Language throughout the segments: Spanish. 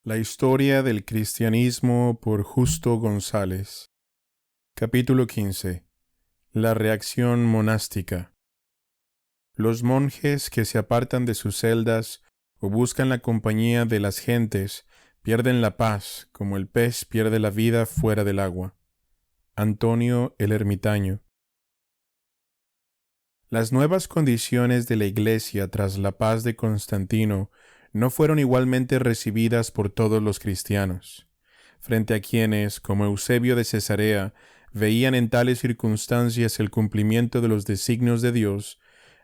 La historia del cristianismo por Justo González. Capítulo 15. La reacción monástica. Los monjes que se apartan de sus celdas o buscan la compañía de las gentes pierden la paz, como el pez pierde la vida fuera del agua. Antonio el Ermitaño. Las nuevas condiciones de la Iglesia tras la paz de Constantino no fueron igualmente recibidas por todos los cristianos, frente a quienes, como Eusebio de Cesarea, veían en tales circunstancias el cumplimiento de los designios de Dios.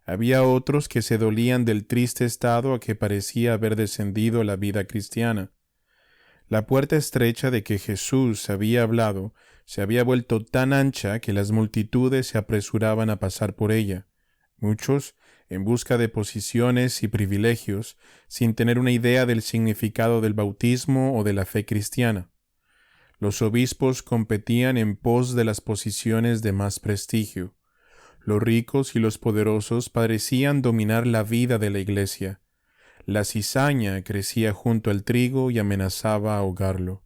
Había otros que se dolían del triste estado a que parecía haber descendido la vida cristiana. La puerta estrecha de que Jesús había hablado se había vuelto tan ancha que las multitudes se apresuraban a pasar por ella. Muchos, en busca de posiciones y privilegios, sin tener una idea del significado del bautismo o de la fe cristiana. Los obispos competían en pos de las posiciones de más prestigio. Los ricos y los poderosos parecían dominar la vida de la Iglesia. La cizaña crecía junto al trigo y amenazaba ahogarlo.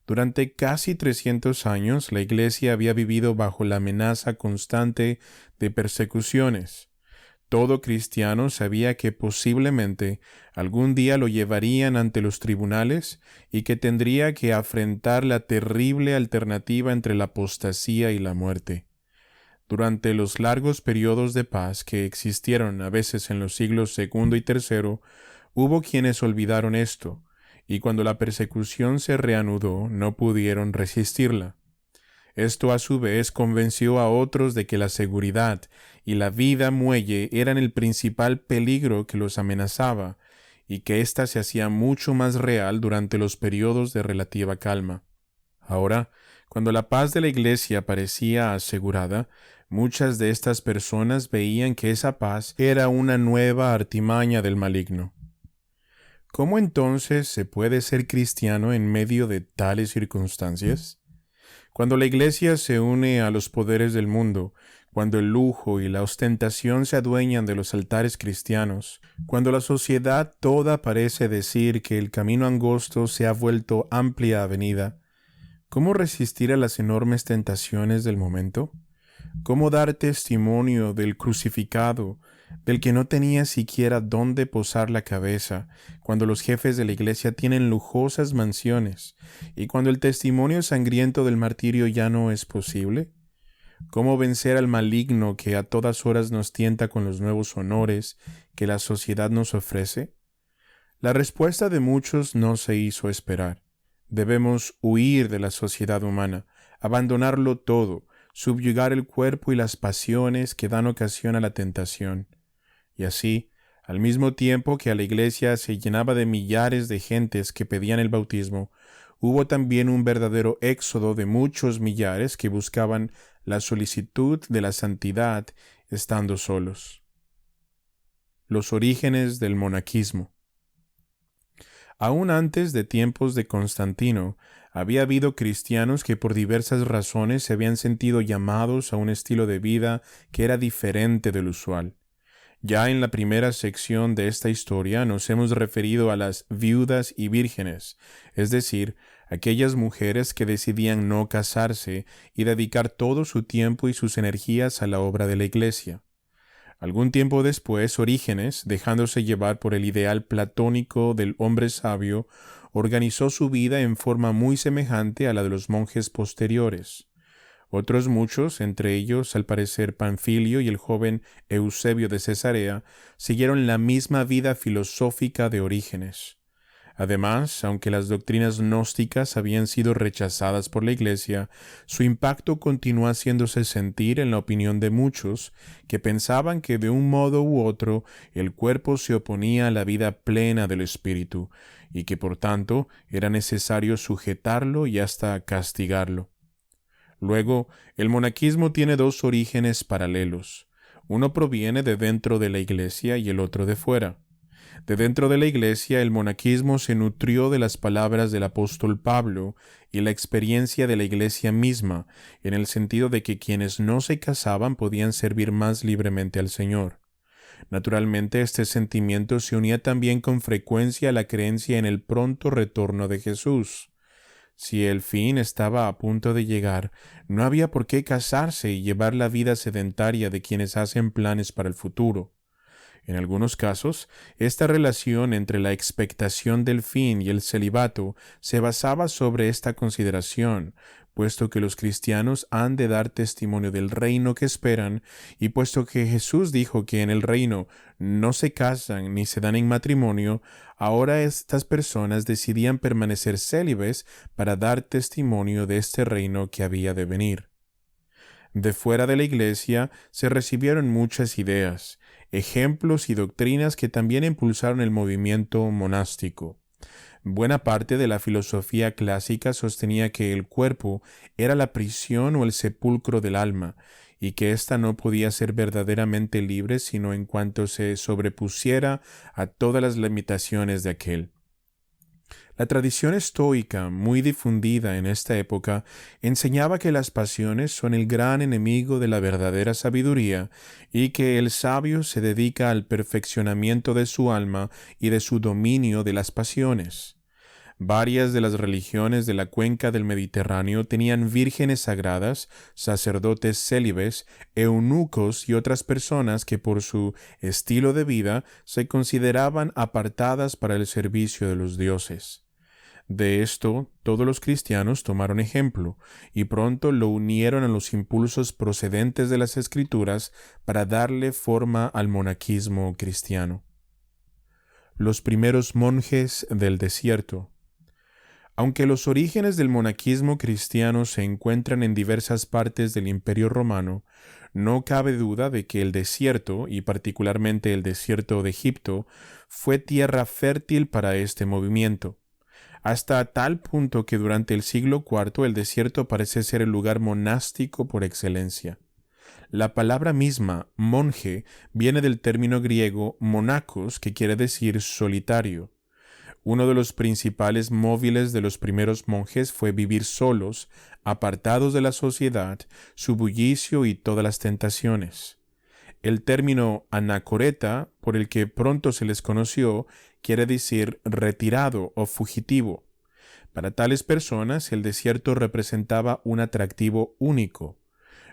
Durante casi 300 años, la Iglesia había vivido bajo la amenaza constante de persecuciones. Todo cristiano sabía que posiblemente algún día lo llevarían ante los tribunales y que tendría que afrontar la terrible alternativa entre la apostasía y la muerte. Durante los largos periodos de paz que existieron a veces en los siglos II y III, hubo quienes olvidaron esto, y cuando la persecución se reanudó no pudieron resistirla. Esto a su vez convenció a otros de que la seguridad y la vida muelle eran el principal peligro que los amenazaba, y que ésta se hacía mucho más real durante los periodos de relativa calma. Ahora, cuando la paz de la Iglesia parecía asegurada, muchas de estas personas veían que esa paz era una nueva artimaña del maligno. ¿Cómo entonces se puede ser cristiano en medio de tales circunstancias? Cuando la Iglesia se une a los poderes del mundo, cuando el lujo y la ostentación se adueñan de los altares cristianos, cuando la sociedad toda parece decir que el camino angosto se ha vuelto amplia avenida, ¿cómo resistir a las enormes tentaciones del momento? ¿Cómo dar testimonio del crucificado, del que no tenía siquiera dónde posar la cabeza, cuando los jefes de la Iglesia tienen lujosas mansiones, y cuando el testimonio sangriento del martirio ya no es posible? ¿Cómo vencer al maligno que a todas horas nos tienta con los nuevos honores que la sociedad nos ofrece? La respuesta de muchos no se hizo esperar. Debemos huir de la sociedad humana, abandonarlo todo, subyugar el cuerpo y las pasiones que dan ocasión a la tentación. Y así, al mismo tiempo que a la Iglesia se llenaba de millares de gentes que pedían el bautismo, hubo también un verdadero éxodo de muchos millares que buscaban la solicitud de la santidad estando solos. Los orígenes del monaquismo. Aún antes de tiempos de Constantino, había habido cristianos que por diversas razones se habían sentido llamados a un estilo de vida que era diferente del usual. Ya en la primera sección de esta historia nos hemos referido a las viudas y vírgenes, es decir, aquellas mujeres que decidían no casarse y dedicar todo su tiempo y sus energías a la obra de la Iglesia. Algún tiempo después, Orígenes, dejándose llevar por el ideal platónico del hombre sabio, organizó su vida en forma muy semejante a la de los monjes posteriores. Otros muchos, entre ellos al parecer Panfilio y el joven Eusebio de Cesarea, siguieron la misma vida filosófica de Orígenes. Además, aunque las doctrinas gnósticas habían sido rechazadas por la Iglesia, su impacto continuó haciéndose sentir en la opinión de muchos que pensaban que de un modo u otro el cuerpo se oponía a la vida plena del espíritu y que por tanto era necesario sujetarlo y hasta castigarlo. Luego, el monaquismo tiene dos orígenes paralelos. Uno proviene de dentro de la Iglesia y el otro de fuera. De dentro de la Iglesia, el monaquismo se nutrió de las palabras del apóstol Pablo y la experiencia de la Iglesia misma, en el sentido de que quienes no se casaban podían servir más libremente al Señor. Naturalmente, este sentimiento se unía también con frecuencia a la creencia en el pronto retorno de Jesús. Si el fin estaba a punto de llegar, no había por qué casarse y llevar la vida sedentaria de quienes hacen planes para el futuro. En algunos casos, esta relación entre la expectación del fin y el celibato se basaba sobre esta consideración, puesto que los cristianos han de dar testimonio del reino que esperan, y puesto que Jesús dijo que en el reino no se casan ni se dan en matrimonio, ahora estas personas decidían permanecer célibes para dar testimonio de este reino que había de venir. De fuera de la iglesia se recibieron muchas ideas, ejemplos y doctrinas que también impulsaron el movimiento monástico. Buena parte de la filosofía clásica sostenía que el cuerpo era la prisión o el sepulcro del alma, y que ésta no podía ser verdaderamente libre sino en cuanto se sobrepusiera a todas las limitaciones de aquel. La tradición estoica, muy difundida en esta época, enseñaba que las pasiones son el gran enemigo de la verdadera sabiduría y que el sabio se dedica al perfeccionamiento de su alma y de su dominio de las pasiones. Varias de las religiones de la cuenca del Mediterráneo tenían vírgenes sagradas, sacerdotes célibes, eunucos y otras personas que por su estilo de vida se consideraban apartadas para el servicio de los dioses. De esto, todos los cristianos tomaron ejemplo, y pronto lo unieron a los impulsos procedentes de las Escrituras para darle forma al monaquismo cristiano. Los primeros monjes del desierto. Aunque los orígenes del monaquismo cristiano se encuentran en diversas partes del Imperio Romano, no cabe duda de que el desierto, y particularmente el desierto de Egipto, fue tierra fértil para este movimiento, hasta tal punto que durante el siglo IV el desierto parece ser el lugar monástico por excelencia. La palabra misma, monje, viene del término griego monacos, que quiere decir solitario. Uno de los principales móviles de los primeros monjes fue vivir solos, apartados de la sociedad, su bullicio y todas las tentaciones. El término anacoreta, por el que pronto se les conoció, quiere decir retirado o fugitivo. Para tales personas, el desierto representaba un atractivo único.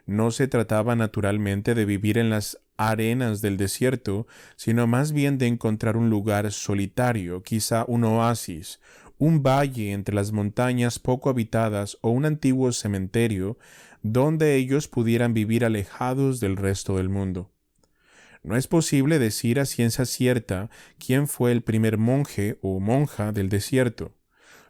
No se trataba naturalmente de vivir en las arenas del desierto, sino más bien de encontrar un lugar solitario, quizá un oasis, un valle entre las montañas poco habitadas o un antiguo cementerio, donde ellos pudieran vivir alejados del resto del mundo. No es posible decir a ciencia cierta quién fue el primer monje o monja del desierto.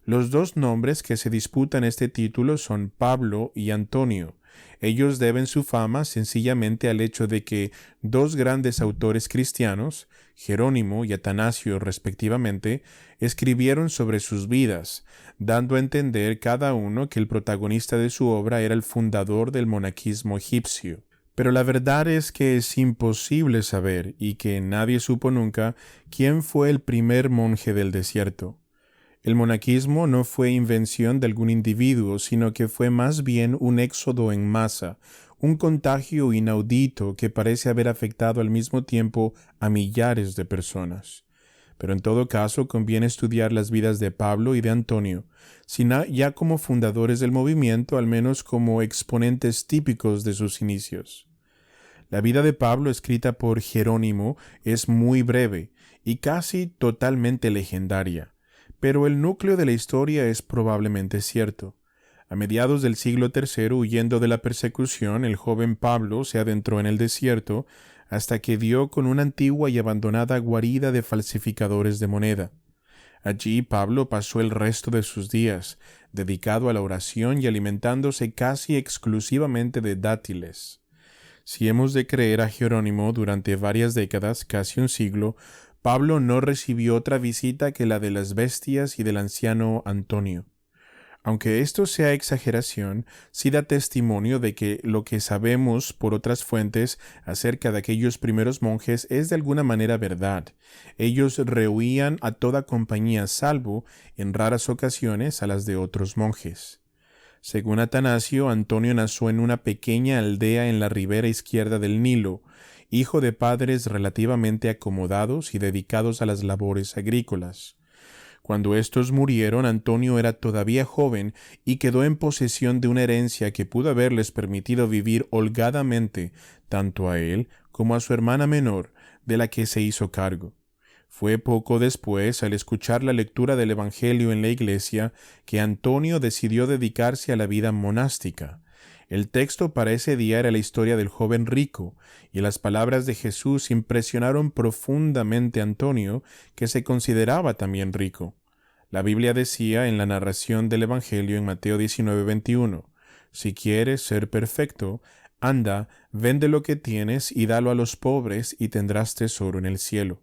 Los dos nombres que se disputan este título son Pablo y Antonio. Ellos deben su fama sencillamente al hecho de que dos grandes autores cristianos, Jerónimo y Atanasio respectivamente, escribieron sobre sus vidas, dando a entender cada uno que el protagonista de su obra era el fundador del monaquismo egipcio. Pero la verdad es que es imposible saber, y que nadie supo nunca, quién fue el primer monje del desierto. El monaquismo no fue invención de algún individuo, sino que fue más bien un éxodo en masa, un contagio inaudito que parece haber afectado al mismo tiempo a millares de personas. Pero en todo caso conviene estudiar las vidas de Pablo y de Antonio, sino ya como fundadores del movimiento, al menos como exponentes típicos de sus inicios. La vida de Pablo, escrita por Jerónimo, es muy breve y casi totalmente legendaria. Pero el núcleo de la historia es probablemente cierto. A mediados del siglo III, huyendo de la persecución, el joven Pablo se adentró en el desierto hasta que dio con una antigua y abandonada guarida de falsificadores de moneda. Allí Pablo pasó el resto de sus días, dedicado a la oración y alimentándose casi exclusivamente de dátiles. Si hemos de creer a Jerónimo, durante varias décadas, casi un siglo, Pablo no recibió otra visita que la de las bestias y del anciano Antonio. Aunque esto sea exageración, sí da testimonio de que lo que sabemos por otras fuentes acerca de aquellos primeros monjes es de alguna manera verdad. Ellos rehuían a toda compañía salvo, en raras ocasiones, a las de otros monjes. Según Atanasio, Antonio nació en una pequeña aldea en la ribera izquierda del Nilo, hijo de padres relativamente acomodados y dedicados a las labores agrícolas. Cuando estos murieron, Antonio era todavía joven y quedó en posesión de una herencia que pudo haberles permitido vivir holgadamente tanto a él como a su hermana menor, de la que se hizo cargo. Fue poco después, al escuchar la lectura del Evangelio en la iglesia, que Antonio decidió dedicarse a la vida monástica. El texto para ese día era la historia del joven rico, y las palabras de Jesús impresionaron profundamente a Antonio, que se consideraba también rico. La Biblia decía en la narración del Evangelio en Mateo 19:21, «Si quieres ser perfecto, anda, vende lo que tienes y dalo a los pobres, y tendrás tesoro en el cielo».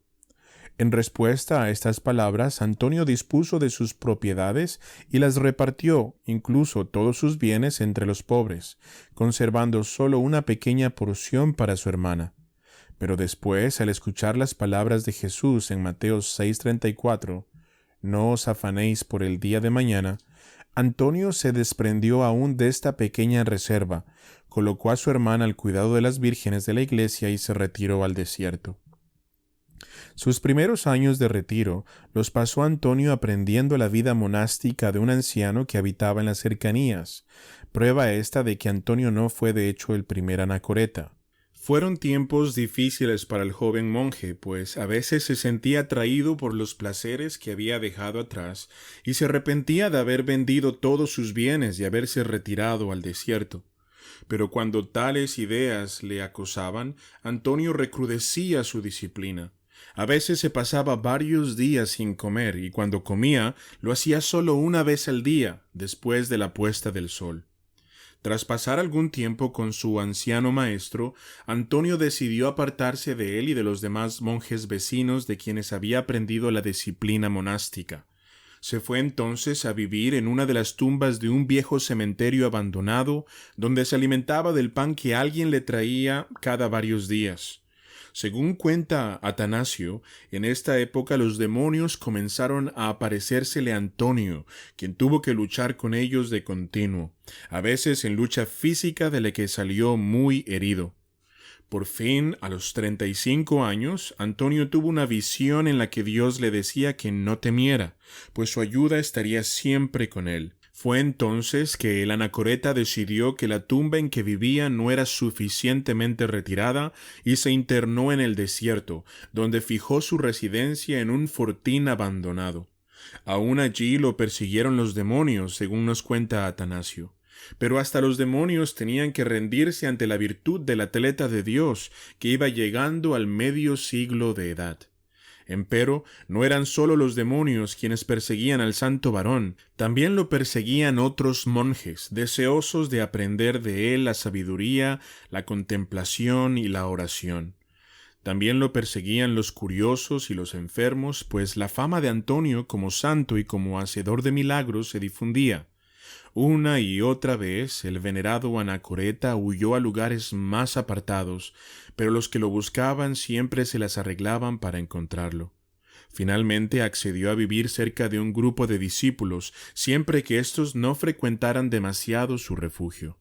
En respuesta a estas palabras, Antonio dispuso de sus propiedades y las repartió, incluso todos sus bienes, entre los pobres, conservando solo una pequeña porción para su hermana. Pero después, al escuchar las palabras de Jesús en Mateo 6:34, «No os afanéis por el día de mañana», Antonio se desprendió aún de esta pequeña reserva, colocó a su hermana al cuidado de las vírgenes de la iglesia y se retiró al desierto. Sus primeros años de retiro los pasó Antonio aprendiendo la vida monástica de un anciano que habitaba en las cercanías, prueba esta de que Antonio no fue de hecho el primer anacoreta. Fueron tiempos difíciles para el joven monje, pues a veces se sentía atraído por los placeres que había dejado atrás y se arrepentía de haber vendido todos sus bienes y haberse retirado al desierto. Pero cuando tales ideas le acosaban, Antonio recrudecía su disciplina. A veces se pasaba varios días sin comer y cuando comía lo hacía solo una vez al día, después de la puesta del sol. Tras pasar algún tiempo con su anciano maestro, Antonio decidió apartarse de él y de los demás monjes vecinos de quienes había aprendido la disciplina monástica. Se fue entonces a vivir en una de las tumbas de un viejo cementerio abandonado, donde se alimentaba del pan que alguien le traía cada varios días. Según cuenta Atanasio, en esta época los demonios comenzaron a aparecérsele a Antonio, quien tuvo que luchar con ellos de continuo, a veces en lucha física de la que salió muy herido. Por fin, a los 35 años, Antonio tuvo una visión en la que Dios le decía que no temiera, pues su ayuda estaría siempre con él. Fue entonces que el anacoreta decidió que la tumba en que vivía no era suficientemente retirada y se internó en el desierto, donde fijó su residencia en un fortín abandonado. Aún allí lo persiguieron los demonios, según nos cuenta Atanasio. Pero hasta los demonios tenían que rendirse ante la virtud del atleta de Dios, que iba llegando al medio siglo de edad. Empero, no eran sólo los demonios quienes perseguían al santo varón, también lo perseguían otros monjes, deseosos de aprender de él la sabiduría, la contemplación y la oración. También lo perseguían los curiosos y los enfermos, pues la fama de Antonio como santo y como hacedor de milagros se difundía. Una y otra vez el venerado anacoreta huyó a lugares más apartados, pero los que lo buscaban siempre se las arreglaban para encontrarlo. Finalmente accedió a vivir cerca de un grupo de discípulos, siempre que éstos no frecuentaran demasiado su refugio.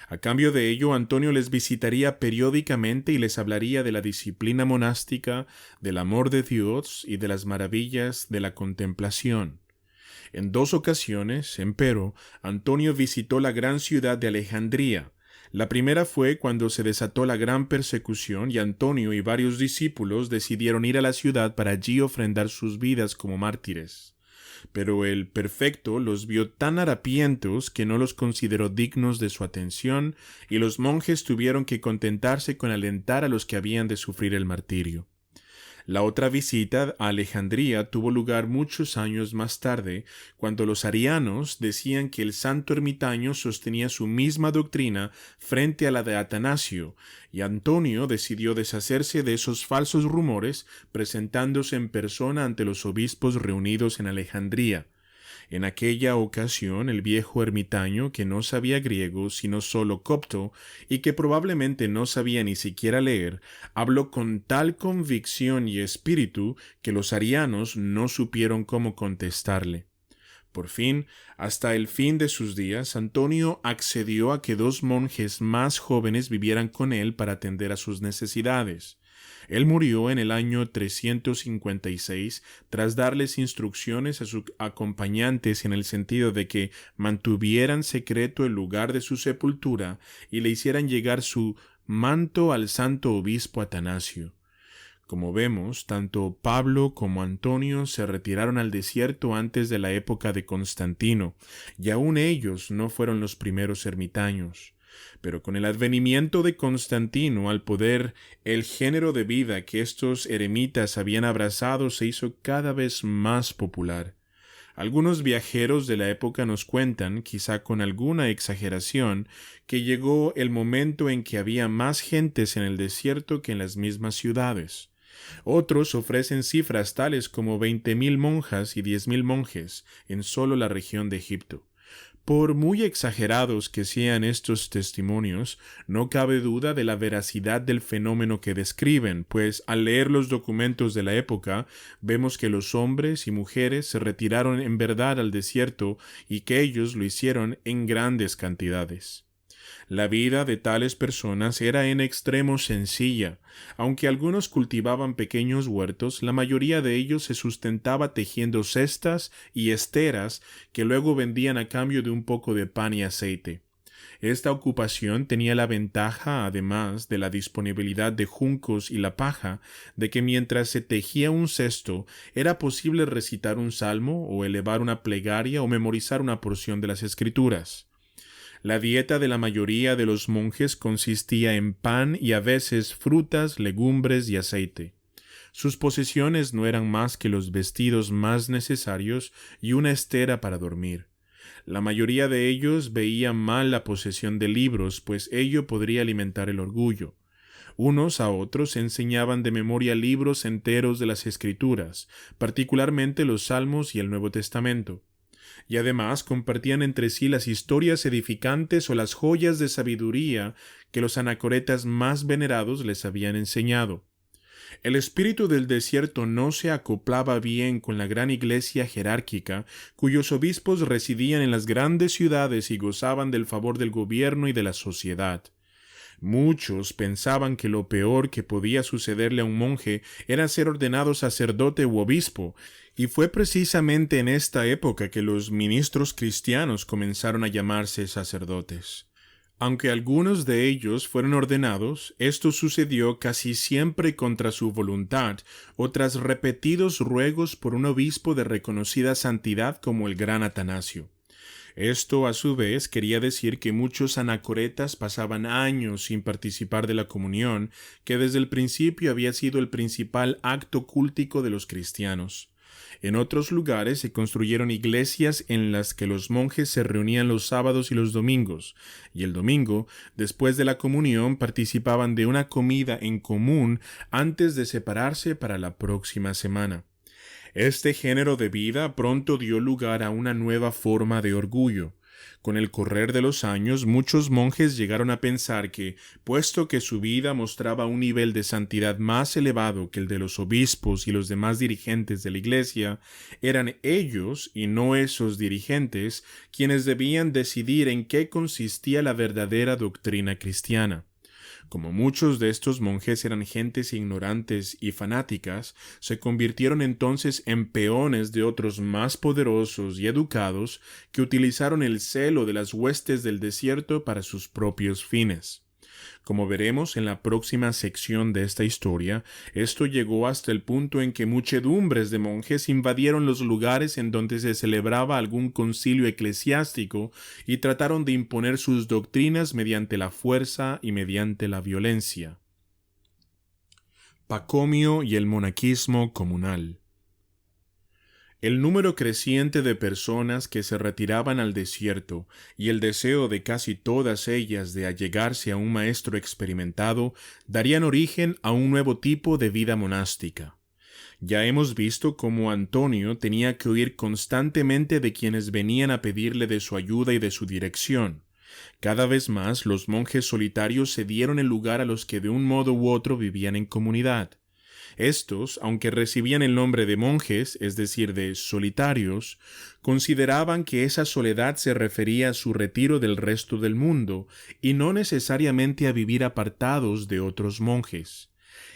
A cambio de ello, Antonio les visitaría periódicamente y les hablaría de la disciplina monástica, del amor de Dios y de las maravillas de la contemplación. En 2 ocasiones, empero, Antonio visitó la gran ciudad de Alejandría. La primera fue cuando se desató la gran persecución y Antonio y varios discípulos decidieron ir a la ciudad para allí ofrendar sus vidas como mártires. Pero el perfecto los vio tan harapientos que no los consideró dignos de su atención y los monjes tuvieron que contentarse con alentar a los que habían de sufrir el martirio. La otra visita a Alejandría tuvo lugar muchos años más tarde, cuando los arianos decían que el santo ermitaño sostenía su misma doctrina frente a la de Atanasio, y Antonio decidió deshacerse de esos falsos rumores, presentándose en persona ante los obispos reunidos en Alejandría. En aquella ocasión el viejo ermitaño, que no sabía griego sino solo copto y que probablemente no sabía ni siquiera leer, habló con tal convicción y espíritu que los arianos no supieron cómo contestarle. Por fin, hasta el fin de sus días, Antonio accedió a que 2 monjes más jóvenes vivieran con él para atender a sus necesidades. Él murió en el año 356 tras darles instrucciones a sus acompañantes en el sentido de que mantuvieran secreto el lugar de su sepultura y le hicieran llegar su manto al santo obispo Atanasio. Como vemos, tanto Pablo como Antonio se retiraron al desierto antes de la época de Constantino, y aun ellos no fueron los primeros ermitaños. Pero con el advenimiento de Constantino al poder, el género de vida que estos eremitas habían abrazado se hizo cada vez más popular. Algunos viajeros de la época nos cuentan, quizá con alguna exageración, que llegó el momento en que había más gentes en el desierto que en las mismas ciudades. Otros ofrecen cifras tales como 20,000 monjas y 10,000 monjes en solo la región de Egipto. Por muy exagerados que sean estos testimonios, no cabe duda de la veracidad del fenómeno que describen, pues al leer los documentos de la época, vemos que los hombres y mujeres se retiraron en verdad al desierto y que ellos lo hicieron en grandes cantidades. La vida de tales personas era en extremo sencilla. Aunque algunos cultivaban pequeños huertos, la mayoría de ellos se sustentaba tejiendo cestas y esteras que luego vendían a cambio de un poco de pan y aceite. Esta ocupación tenía la ventaja, además de la disponibilidad de juncos y la paja, de que mientras se tejía un cesto, era posible recitar un salmo o elevar una plegaria o memorizar una porción de las Escrituras. La dieta de la mayoría de los monjes consistía en pan y a veces frutas, legumbres y aceite. Sus posesiones no eran más que los vestidos más necesarios y una estera para dormir. La mayoría de ellos veían mal la posesión de libros, pues ello podría alimentar el orgullo. Unos a otros enseñaban de memoria libros enteros de las Escrituras, particularmente los Salmos y el Nuevo Testamento. Y además compartían entre sí las historias edificantes o las joyas de sabiduría que los anacoretas más venerados les habían enseñado. El espíritu del desierto no se acoplaba bien con la gran iglesia jerárquica, cuyos obispos residían en las grandes ciudades y gozaban del favor del gobierno y de la sociedad. Muchos pensaban que lo peor que podía sucederle a un monje era ser ordenado sacerdote u obispo, y fue precisamente en esta época que los ministros cristianos comenzaron a llamarse sacerdotes. Aunque algunos de ellos fueron ordenados, esto sucedió casi siempre contra su voluntad o tras repetidos ruegos por un obispo de reconocida santidad como el gran Atanasio. Esto, a su vez, quería decir que muchos anacoretas pasaban años sin participar de la comunión, que desde el principio había sido el principal acto cúltico de los cristianos. En otros lugares se construyeron iglesias en las que los monjes se reunían los sábados y los domingos, y el domingo, después de la comunión, participaban de una comida en común antes de separarse para la próxima semana. Este género de vida pronto dio lugar a una nueva forma de orgullo. Con el correr de los años, muchos monjes llegaron a pensar que, puesto que su vida mostraba un nivel de santidad más elevado que el de los obispos y los demás dirigentes de la Iglesia, eran ellos, y no esos dirigentes, quienes debían decidir en qué consistía la verdadera doctrina cristiana. Como muchos de estos monjes eran gentes ignorantes y fanáticas, se convirtieron entonces en peones de otros más poderosos y educados que utilizaron el celo de las huestes del desierto para sus propios fines. Como veremos en la próxima sección de esta historia, esto llegó hasta el punto en que muchedumbres de monjes invadieron los lugares en donde se celebraba algún concilio eclesiástico y trataron de imponer sus doctrinas mediante la fuerza y mediante la violencia. Pacomio y el monaquismo comunal. El número creciente de personas que se retiraban al desierto y el deseo de casi todas ellas de allegarse a un maestro experimentado darían origen a un nuevo tipo de vida monástica. Ya hemos visto cómo Antonio tenía que huir constantemente de quienes venían a pedirle de su ayuda y de su dirección. Cada vez más los monjes solitarios cedieron el lugar a los que de un modo u otro vivían en comunidad. Estos, aunque recibían el nombre de monjes, es decir, de solitarios, consideraban que esa soledad se refería a su retiro del resto del mundo y no necesariamente a vivir apartados de otros monjes.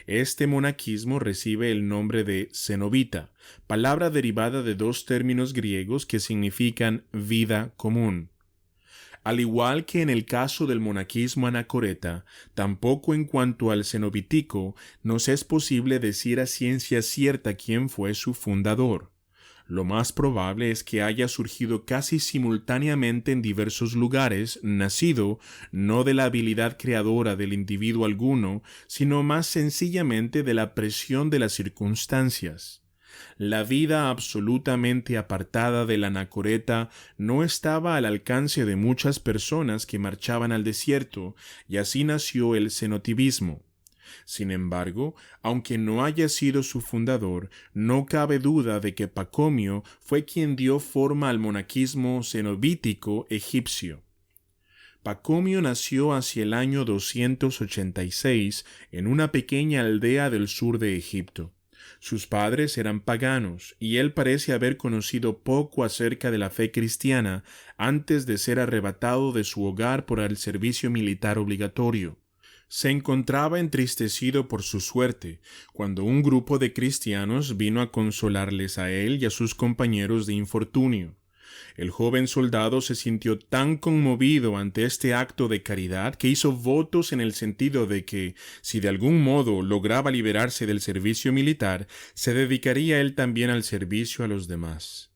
Este monaquismo recibe el nombre de cenobita, palabra derivada de dos términos griegos que significan vida común. Al igual que en el caso del monaquismo anacoreta, tampoco en cuanto al cenobítico nos es posible decir a ciencia cierta quién fue su fundador. Lo más probable es que haya surgido casi simultáneamente en diversos lugares, nacido no de la habilidad creadora del individuo alguno, sino más sencillamente de la presión de las circunstancias. La vida absolutamente apartada del anacoreta no estaba al alcance de muchas personas que marchaban al desierto, y así nació el cenotivismo. Sin embargo, aunque no haya sido su fundador, no cabe duda de que Pacomio fue quien dio forma al monaquismo cenobítico egipcio. Pacomio nació hacia el año 286 en una pequeña aldea del sur de Egipto. Sus padres eran paganos, y él parece haber conocido poco acerca de la fe cristiana antes de ser arrebatado de su hogar por el servicio militar obligatorio. Se encontraba entristecido por su suerte, cuando un grupo de cristianos vino a consolarles a él y a sus compañeros de infortunio. El joven soldado se sintió tan conmovido ante este acto de caridad que hizo votos en el sentido de que, si de algún modo lograba liberarse del servicio militar, se dedicaría él también al servicio a los demás.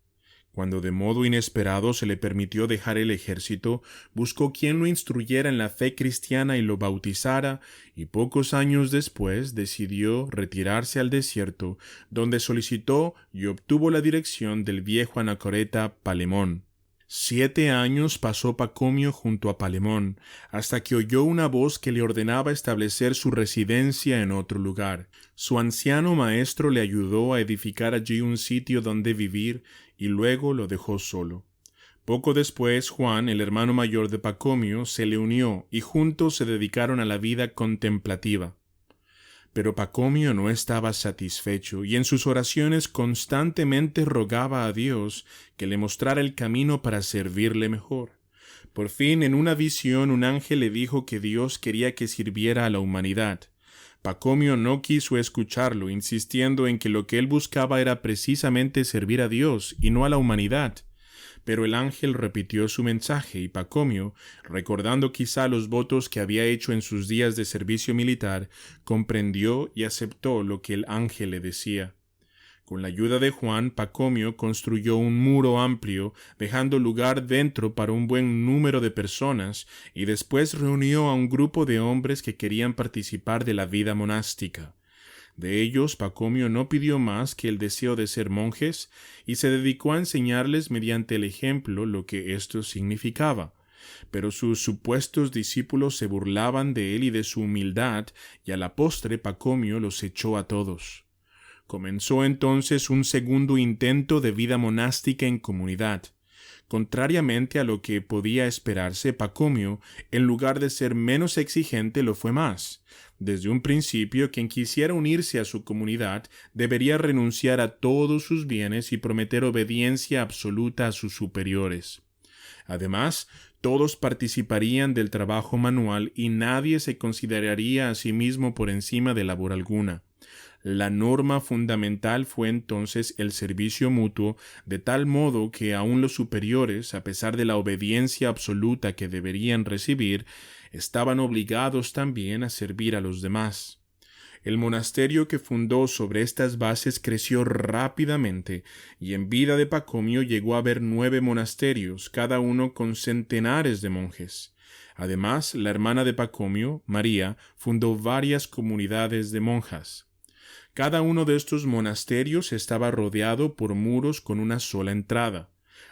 Cuando de modo inesperado se le permitió dejar el ejército, buscó quien lo instruyera en la fe cristiana y lo bautizara, y pocos años después decidió retirarse al desierto, donde solicitó y obtuvo la dirección del viejo anacoreta Palemón. 7 años pasó Pacomio junto a Palemón, hasta que oyó una voz que le ordenaba establecer su residencia en otro lugar. Su anciano maestro le ayudó a edificar allí un sitio donde vivir, y luego lo dejó solo. Poco después, Juan, el hermano mayor de Pacomio, se le unió, y juntos se dedicaron a la vida contemplativa. Pero Pacomio no estaba satisfecho, y en sus oraciones constantemente rogaba a Dios que le mostrara el camino para servirle mejor. Por fin, en una visión, un ángel le dijo que Dios quería que sirviera a la humanidad. Pacomio no quiso escucharlo, insistiendo en que lo que él buscaba era precisamente servir a Dios y no a la humanidad. Pero el ángel repitió su mensaje y Pacomio, recordando quizá los votos que había hecho en sus días de servicio militar, comprendió y aceptó lo que el ángel le decía. Con la ayuda de Juan, Pacomio construyó un muro amplio, dejando lugar dentro para un buen número de personas, y después reunió a un grupo de hombres que querían participar de la vida monástica. De ellos, Pacomio no pidió más que el deseo de ser monjes, y se dedicó a enseñarles mediante el ejemplo lo que esto significaba. Pero sus supuestos discípulos se burlaban de él y de su humildad, y a la postre Pacomio los echó a todos. Comenzó entonces un segundo intento de vida monástica en comunidad. Contrariamente a lo que podía esperarse, Pacomio, en lugar de ser menos exigente, lo fue más. Desde un principio, quien quisiera unirse a su comunidad debería renunciar a todos sus bienes y prometer obediencia absoluta a sus superiores. Además, todos participarían del trabajo manual y nadie se consideraría a sí mismo por encima de labor alguna. La norma fundamental fue entonces el servicio mutuo, de tal modo que aun los superiores, a pesar de la obediencia absoluta que deberían recibir, estaban obligados también a servir a los demás. El monasterio que fundó sobre estas bases creció rápidamente, y en vida de Pacomio llegó a haber 9 monasterios, cada uno con centenares de monjes. Además, la hermana de Pacomio, María, fundó varias comunidades de monjas. Cada uno de estos monasterios estaba rodeado por muros con una sola entrada.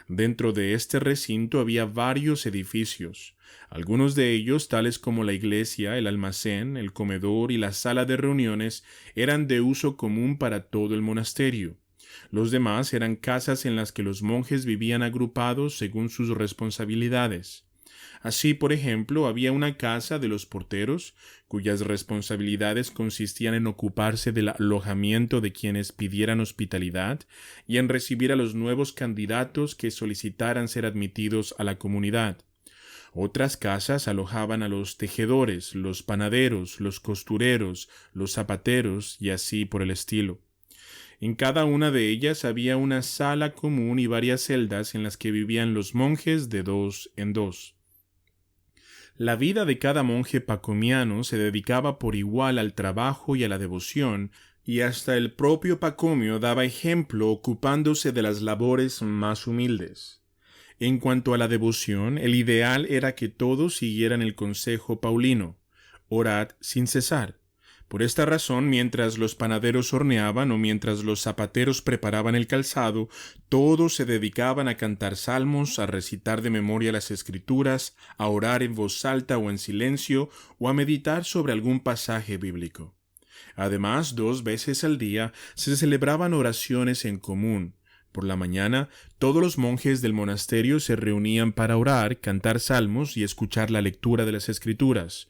Dentro de este recinto había varios edificios. Algunos de ellos, tales como la iglesia, el almacén, el comedor y la sala de reuniones, eran de uso común para todo el monasterio. Los demás eran casas en las que los monjes vivían agrupados según sus responsabilidades. Así, por ejemplo, había una casa de los porteros, cuyas responsabilidades consistían en ocuparse del alojamiento de quienes pidieran hospitalidad y en recibir a los nuevos candidatos que solicitaran ser admitidos a la comunidad. Otras casas alojaban a los tejedores, los panaderos, los costureros, los zapateros y así por el estilo. En cada una de ellas había una sala común y varias celdas en las que vivían los monjes de dos en dos. La vida de cada monje pacomiano se dedicaba por igual al trabajo y a la devoción, y hasta el propio Pacomio daba ejemplo ocupándose de las labores más humildes. En cuanto a la devoción, el ideal era que todos siguieran el consejo paulino: orad sin cesar. Por esta razón, mientras los panaderos horneaban o mientras los zapateros preparaban el calzado, todos se dedicaban a cantar salmos, a recitar de memoria las Escrituras, a orar en voz alta o en silencio, o a meditar sobre algún pasaje bíblico. Además, 2 veces al día se celebraban oraciones en común. Por la mañana, todos los monjes del monasterio se reunían para orar, cantar salmos y escuchar la lectura de las Escrituras.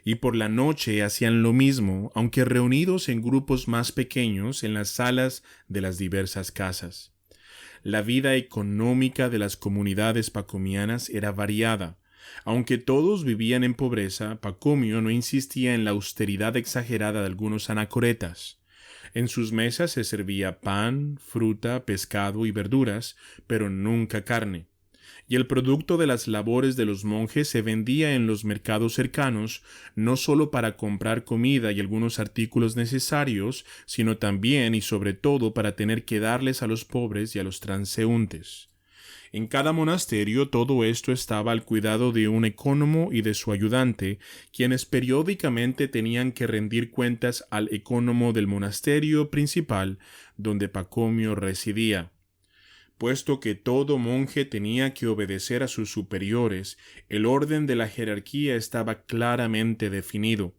Y por la noche hacían lo mismo, aunque reunidos en grupos más pequeños en las salas de las diversas casas. La vida económica de las comunidades pacomianas era variada. Aunque todos vivían en pobreza, Pacomio no insistía en la austeridad exagerada de algunos anacoretas. En sus mesas se servía pan, fruta, pescado y verduras, pero nunca carne. Y el producto de las labores de los monjes se vendía en los mercados cercanos, no solo para comprar comida y algunos artículos necesarios, sino también y sobre todo para tener que darles a los pobres y a los transeúntes. En cada monasterio todo esto estaba al cuidado de un ecónomo y de su ayudante, quienes periódicamente tenían que rendir cuentas al ecónomo del monasterio principal, donde Pacomio residía. Puesto que todo monje tenía que obedecer a sus superiores, el orden de la jerarquía estaba claramente definido.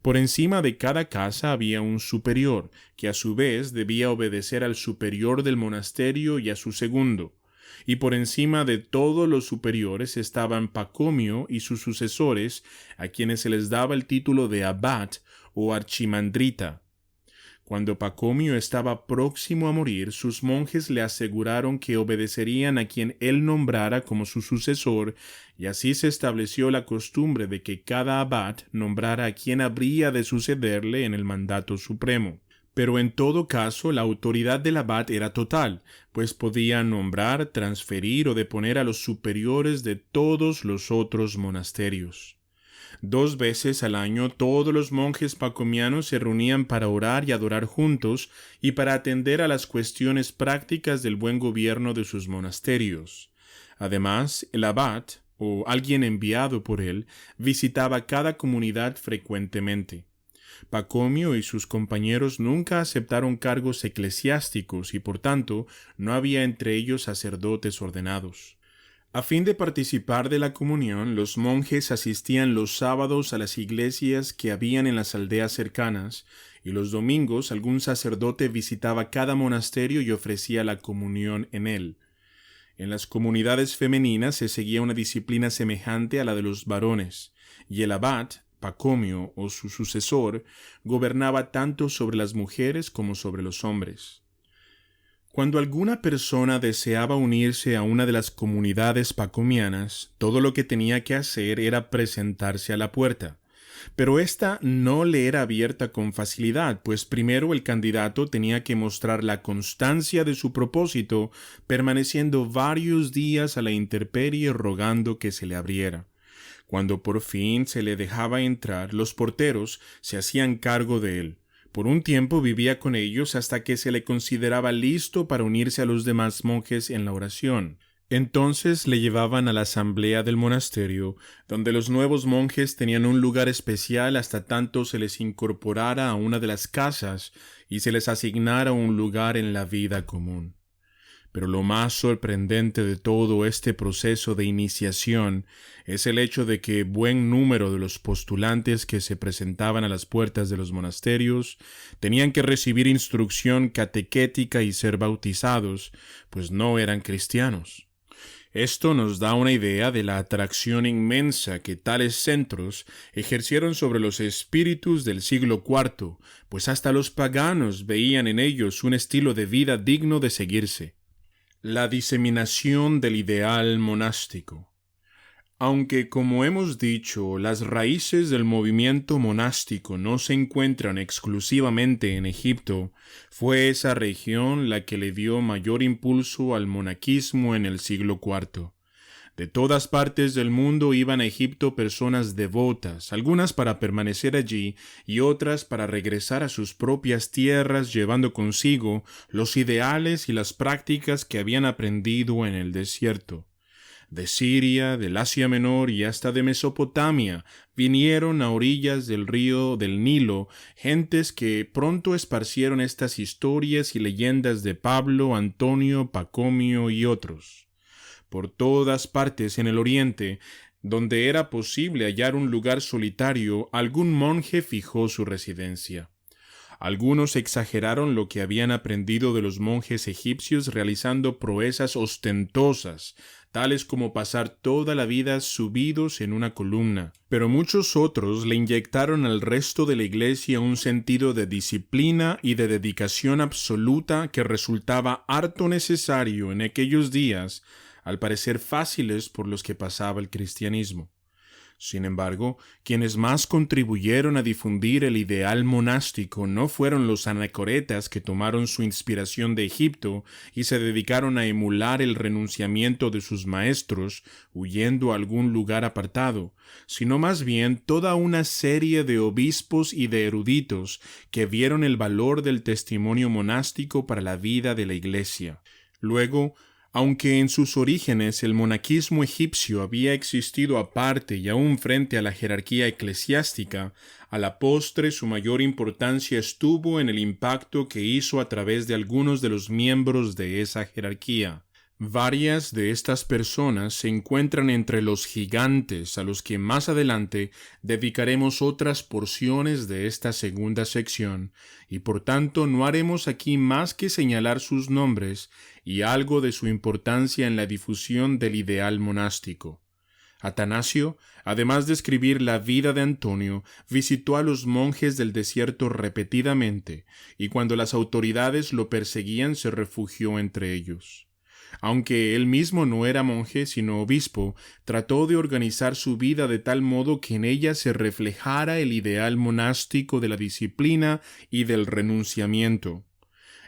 Por encima de cada casa había un superior, que a su vez debía obedecer al superior del monasterio y a su segundo. Y por encima de todos los superiores estaban Pacomio y sus sucesores, a quienes se les daba el título de abad o archimandrita. Cuando Pacomio estaba próximo a morir, sus monjes le aseguraron que obedecerían a quien él nombrara como su sucesor, y así se estableció la costumbre de que cada abad nombrara a quien habría de sucederle en el mandato supremo. Pero en todo caso la autoridad del abad era total, pues podía nombrar, transferir o deponer a los superiores de todos los otros monasterios. 2 veces al año todos los monjes pacomianos se reunían para orar y adorar juntos y para atender a las cuestiones prácticas del buen gobierno de sus monasterios. Además, el abad, o alguien enviado por él, visitaba cada comunidad frecuentemente. Pacomio y sus compañeros nunca aceptaron cargos eclesiásticos y por tanto no había entre ellos sacerdotes ordenados. A fin de participar de la comunión, los monjes asistían los sábados a las iglesias que habían en las aldeas cercanas, y los domingos algún sacerdote visitaba cada monasterio y ofrecía la comunión en él. En las comunidades femeninas se seguía una disciplina semejante a la de los varones, y el abad, Pacomio o su sucesor, gobernaba tanto sobre las mujeres como sobre los hombres. Cuando alguna persona deseaba unirse a una de las comunidades pacomianas, todo lo que tenía que hacer era presentarse a la puerta. Pero ésta no le era abierta con facilidad, pues primero el candidato tenía que mostrar la constancia de su propósito, permaneciendo varios días a la intemperie rogando que se le abriera. Cuando por fin se le dejaba entrar, los porteros se hacían cargo de él. Por un tiempo vivía con ellos hasta que se le consideraba listo para unirse a los demás monjes en la oración. Entonces le llevaban a la asamblea del monasterio, donde los nuevos monjes tenían un lugar especial hasta tanto se les incorporara a una de las casas y se les asignara un lugar en la vida común. Pero lo más sorprendente de todo este proceso de iniciación es el hecho de que buen número de los postulantes que se presentaban a las puertas de los monasterios tenían que recibir instrucción catequética y ser bautizados, pues no eran cristianos. Esto nos da una idea de la atracción inmensa que tales centros ejercieron sobre los espíritus del siglo IV, pues hasta los paganos veían en ellos un estilo de vida digno de seguirse. La diseminación del ideal monástico. Aunque, como hemos dicho, las raíces del movimiento monástico no se encuentran exclusivamente en Egipto, fue esa región la que le dio mayor impulso al monaquismo en el siglo IV. De todas partes del mundo iban a Egipto personas devotas, algunas para permanecer allí y otras para regresar a sus propias tierras llevando consigo los ideales y las prácticas que habían aprendido en el desierto. De Siria, del Asia Menor y hasta de Mesopotamia vinieron a orillas del río del Nilo gentes que pronto esparcieron estas historias y leyendas de Pablo, Antonio, Pacomio y otros. Por todas partes en el oriente, donde era posible hallar un lugar solitario, algún monje fijó su residencia. Algunos exageraron lo que habían aprendido de los monjes egipcios realizando proezas ostentosas, tales como pasar toda la vida subidos en una columna. Pero muchos otros le inyectaron al resto de la iglesia un sentido de disciplina y de dedicación absoluta que resultaba harto necesario en aquellos días, al parecer fáciles por los que pasaba el cristianismo. Sin embargo, quienes más contribuyeron a difundir el ideal monástico no fueron los anacoretas que tomaron su inspiración de Egipto y se dedicaron a emular el renunciamiento de sus maestros, huyendo a algún lugar apartado, sino más bien toda una serie de obispos y de eruditos que vieron el valor del testimonio monástico para la vida de la Iglesia. Luego, aunque en sus orígenes el monaquismo egipcio había existido aparte y aún frente a la jerarquía eclesiástica, a la postre su mayor importancia estuvo en el impacto que hizo a través de algunos de los miembros de esa jerarquía. Varias de estas personas se encuentran entre los gigantes a los que más adelante dedicaremos otras porciones de esta segunda sección, y por tanto no haremos aquí más que señalar sus nombres y algo de su importancia en la difusión del ideal monástico. Atanasio, además de escribir la vida de Antonio, visitó a los monjes del desierto repetidamente, y cuando las autoridades lo perseguían se refugió entre ellos. Aunque él mismo no era monje sino obispo, trató de organizar su vida de tal modo que en ella se reflejara el ideal monástico de la disciplina y del renunciamiento.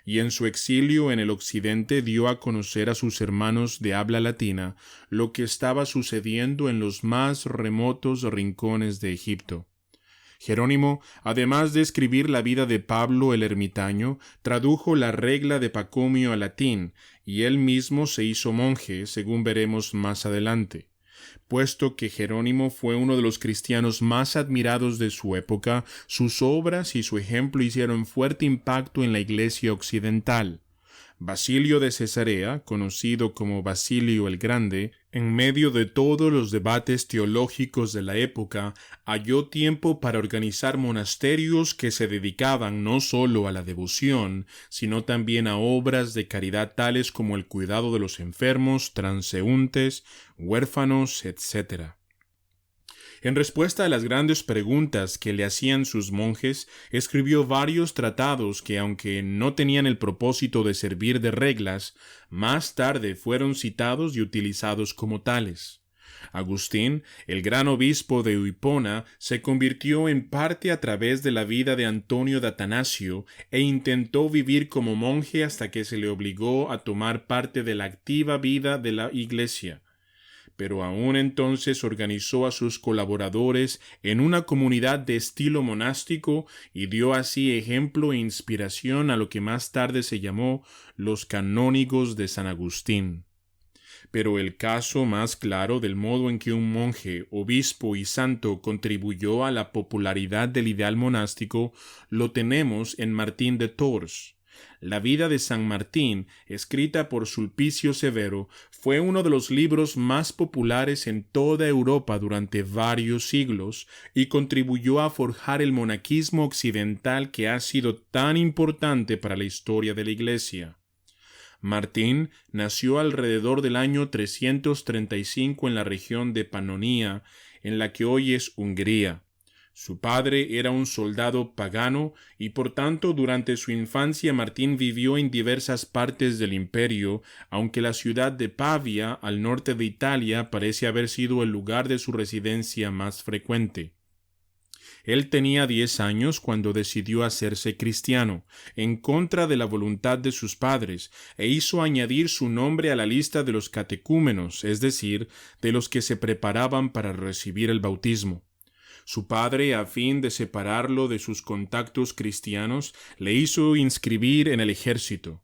Y en su exilio en el occidente dio a conocer a sus hermanos de habla latina lo que estaba sucediendo en los más remotos rincones de Egipto. Jerónimo, además de escribir la vida de Pablo el ermitaño, tradujo la regla de Pacomio al latín, y él mismo se hizo monje, según veremos más adelante. Puesto que Jerónimo fue uno de los cristianos más admirados de su época, sus obras y su ejemplo hicieron fuerte impacto en la Iglesia occidental. Basilio de Cesarea, conocido como Basilio el Grande, en medio de todos los debates teológicos de la época, halló tiempo para organizar monasterios que se dedicaban no solo a la devoción, sino también a obras de caridad tales como el cuidado de los enfermos, transeúntes, huérfanos, etc. En respuesta a las grandes preguntas que le hacían sus monjes, escribió varios tratados que, aunque no tenían el propósito de servir de reglas, más tarde fueron citados y utilizados como tales. Agustín, el gran obispo de Hipona, se convirtió en parte a través de la vida de Antonio de Atanasio e intentó vivir como monje hasta que se le obligó a tomar parte de la activa vida de la Iglesia. Pero aún entonces organizó a sus colaboradores en una comunidad de estilo monástico y dio así ejemplo e inspiración a lo que más tarde se llamó los canónigos de San Agustín. Pero el caso más claro del modo en que un monje, obispo y santo contribuyó a la popularidad del ideal monástico lo tenemos en Martín de Tours. La vida de San Martín, escrita por Sulpicio Severo, fue uno de los libros más populares en toda Europa durante varios siglos y contribuyó a forjar el monaquismo occidental que ha sido tan importante para la historia de la Iglesia. Martín nació alrededor del año 335 en la región de Pannonia, en la que hoy es Hungría. Su padre era un soldado pagano y por tanto durante su infancia Martín vivió en diversas partes del imperio, aunque la ciudad de Pavia, al norte de Italia, parece haber sido el lugar de su residencia más frecuente. Él tenía 10 años cuando decidió hacerse cristiano, en contra de la voluntad de sus padres, e hizo añadir su nombre a la lista de los catecúmenos, es decir, de los que se preparaban para recibir el bautismo. Su padre, a fin de separarlo de sus contactos cristianos, le hizo inscribir en el ejército.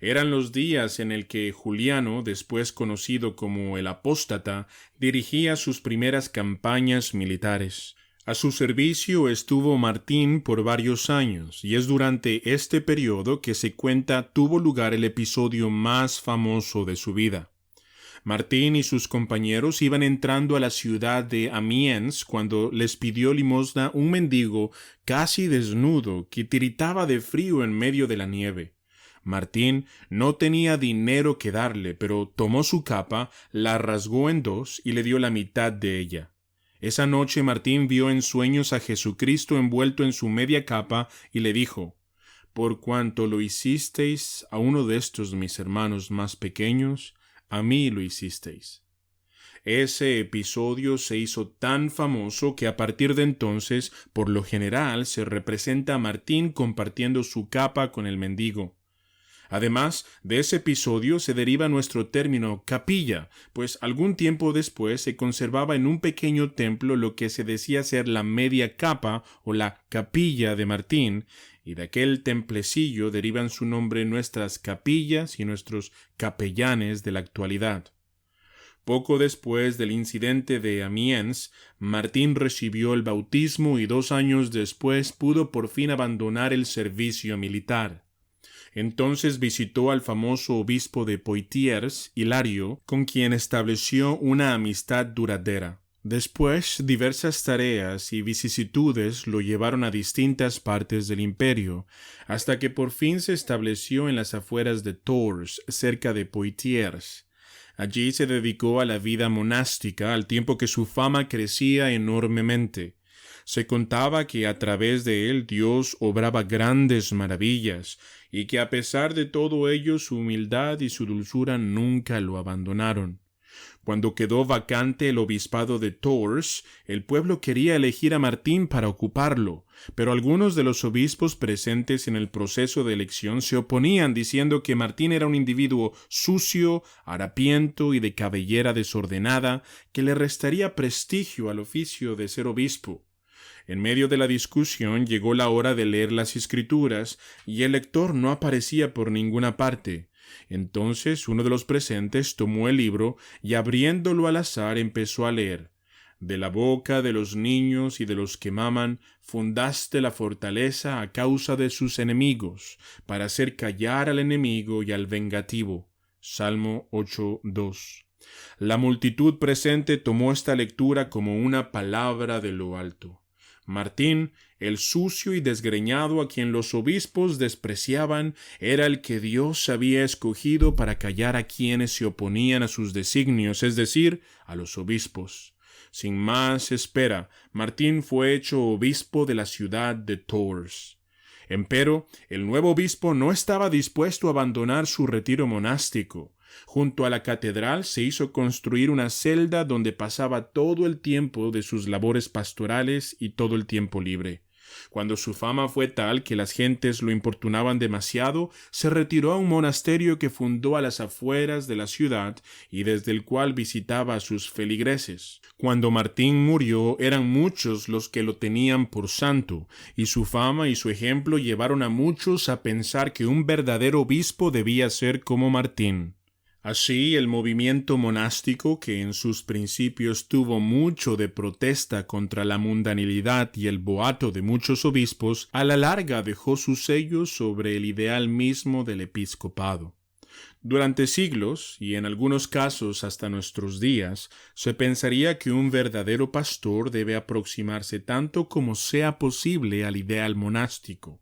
Eran los días en el que Juliano, después conocido como el Apóstata, dirigía sus primeras campañas militares. A su servicio estuvo Martín por varios años, y es durante este periodo que se cuenta tuvo lugar el episodio más famoso de su vida. Martín y sus compañeros iban entrando a la ciudad de Amiens cuando les pidió limosna un mendigo casi desnudo que tiritaba de frío en medio de la nieve. Martín no tenía dinero que darle, pero tomó su capa, la rasgó en dos y le dio la mitad de ella. Esa noche Martín vio en sueños a Jesucristo envuelto en su media capa y le dijo: «Por cuanto lo hicisteis a uno de estos mis hermanos más pequeños, a mí lo hicisteis». Ese episodio se hizo tan famoso que a partir de entonces, por lo general, se representa a Martín compartiendo su capa con el mendigo. Además, de ese episodio se deriva nuestro término capilla, pues algún tiempo después se conservaba en un pequeño templo lo que se decía ser la media capa o la capilla de Martín, y de aquel templecillo derivan su nombre nuestras capillas y nuestros capellanes de la actualidad. Poco después del incidente de Amiens, Martín recibió el bautismo y 2 años después pudo por fin abandonar el servicio militar. Entonces visitó al famoso obispo de Poitiers, Hilario, con quien estableció una amistad duradera. Después, diversas tareas y vicisitudes lo llevaron a distintas partes del imperio, hasta que por fin se estableció en las afueras de Tours, cerca de Poitiers. Allí se dedicó a la vida monástica al tiempo que su fama crecía enormemente. Se contaba que a través de él Dios obraba grandes maravillas, y que a pesar de todo ello su humildad y su dulzura nunca lo abandonaron. Cuando quedó vacante el obispado de Tours, el pueblo quería elegir a Martín para ocuparlo, pero algunos de los obispos presentes en el proceso de elección se oponían diciendo que Martín era un individuo sucio, harapiento y de cabellera desordenada, que le restaría prestigio al oficio de ser obispo. En medio de la discusión llegó la hora de leer las Escrituras, y el lector no aparecía por ninguna parte. Entonces uno de los presentes tomó el libro y abriéndolo al azar empezó a leer: «De la boca de los niños y de los que maman fundaste la fortaleza a causa de sus enemigos, para hacer callar al enemigo y al vengativo». Salmo 8:2. La multitud presente tomó esta lectura como una palabra de lo alto. Martín, el sucio y desgreñado a quien los obispos despreciaban, era el que Dios había escogido para callar a quienes se oponían a sus designios, es decir, a los obispos. Sin más espera, Martín fue hecho obispo de la ciudad de Tours. Empero, el nuevo obispo no estaba dispuesto a abandonar su retiro monástico. Junto a la catedral se hizo construir una celda donde pasaba todo el tiempo de sus labores pastorales y todo el tiempo libre. Cuando su fama fue tal que las gentes lo importunaban demasiado, se retiró a un monasterio que fundó a las afueras de la ciudad y desde el cual visitaba a sus feligreses. Cuando Martín murió, eran muchos los que lo tenían por santo, y su fama y su ejemplo llevaron a muchos a pensar que un verdadero obispo debía ser como Martín. Así, el movimiento monástico, que en sus principios tuvo mucho de protesta contra la mundanalidad y el boato de muchos obispos, a la larga dejó su sello sobre el ideal mismo del episcopado. Durante siglos, y en algunos casos hasta nuestros días, se pensaría que un verdadero pastor debe aproximarse tanto como sea posible al ideal monástico.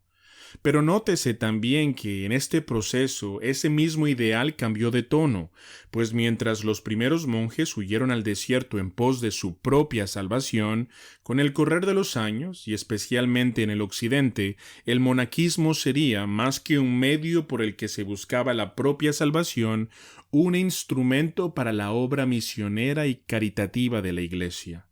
Pero nótese también que en este proceso ese mismo ideal cambió de tono, pues mientras los primeros monjes huyeron al desierto en pos de su propia salvación, con el correr de los años, y especialmente en el occidente, el monaquismo sería, más que un medio por el que se buscaba la propia salvación, un instrumento para la obra misionera y caritativa de la Iglesia.